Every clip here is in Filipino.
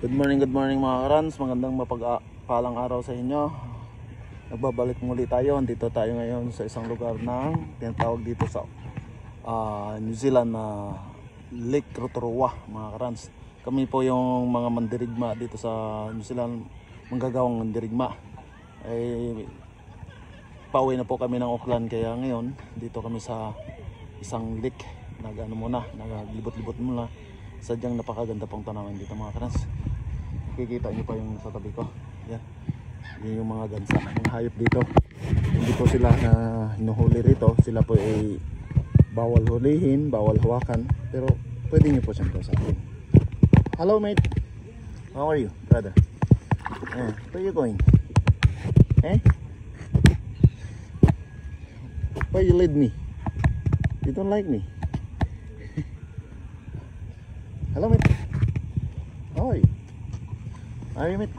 Good morning mga karans. Magandang mapagpalang araw sa inyo. Nagbabalik muli tayo. Dito tayo ngayon sa isang lugar ng tinatawag dito sa New Zealand na Lake Rotorua mga karans. Kami po yung mga mandirigma dito sa New Zealand, manggagawang mandirigma. Pauwi na po kami ng Auckland, kaya ngayon dito kami sa isang lake. Naglibot-libot muna. Sadyang napakaganda pong tanawan dito mga karans. Kikita nyo pa yung sa tabi ko. Yan. Yan yung mga gansa, mga hayop dito. Hindi po sila hinuhuli rito. Sila po ay bawal hulihin, bawal hawakan. Pero pwede nyo po siyang kausapin. Hello mate. How are you brother? Where you going? Why you lead me? You don't like me? Hello mate. How are you? Are you mate?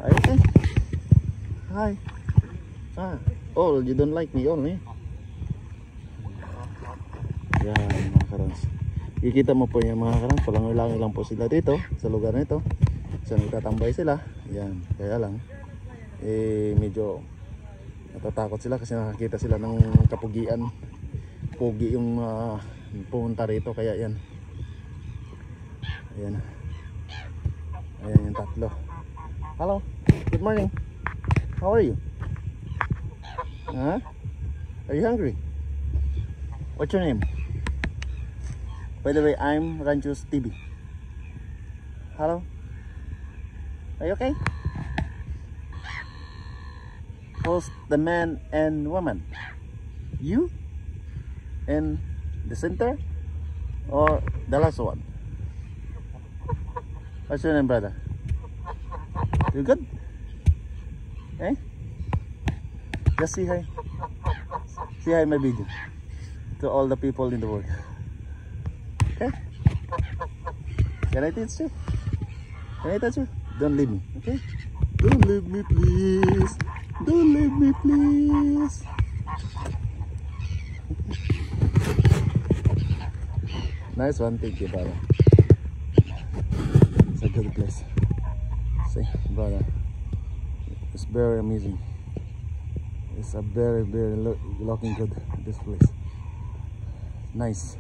Are you okay? Hi. Oh, you don't like me only. Yan mga karans. Kikita mo po yung mga karans. Palangoy-langoy lang po sila dito sa lugar nito. So nagtatambay sila. Yan. Kaya lang medyo natatakot sila kasi nakakita sila ng kapugian. Pugi yung pumunta rito. Kaya yan. Ayan. Ayan yung tatlo. Hello, good morning. How are you? Are you hungry? What's your name? By the way, I'm Ranchos TV. Hello. Are you okay? Who's the man and woman? You? In the center? Or the last one? What's your name, brother? You good? Just say hi. Say hi my video to all the people in the world. Okay? Can I teach you? Can I touch you? Don't leave me, okay? Don't leave me, please. Don't leave me, please. Nice one, thank you, brother. It's a good place. See, brother, it's very amazing. It's a very looking good, this place. Nice.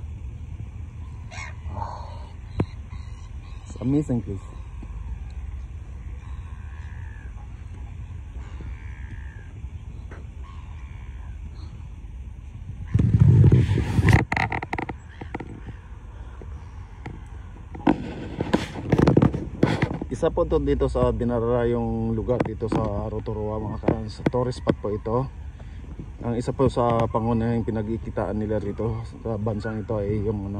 It's amazing place. Isa po to dito sa dinara yung lugar dito sa Rotorua mga karans. Tourist spot po ito. Ang isa po sa pangunahing pinagkikitaan nila rito sa bansang ito ay yung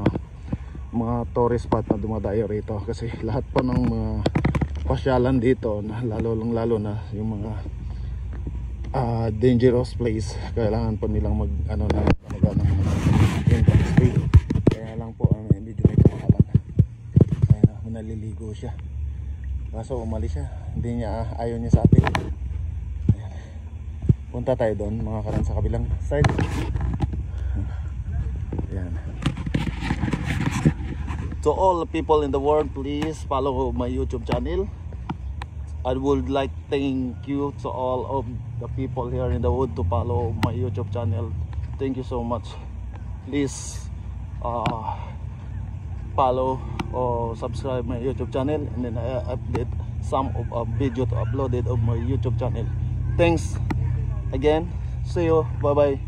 mga tourist spot na dumadayo rito. Kasi lahat po ng mga pasyalan dito, lalo na yung mga dangerous place, kailangan po nilang ng entrance fee. Kaya lang po medyo may kamahalan. Kaya naliligo siya. Kaso umalis siya, ayaw niya sa atin. Ayan. Punta tayo doon mga karan sa kabilang side. Ayan. To all the people in the world, please follow my YouTube channel. I would like to thank you to all of the people here in the wood to follow my YouTube channel. Thank you so much. Please follow or subscribe my YouTube channel, and then I update some of a video to uploaded of my YouTube channel. Thanks again. See you. Bye bye.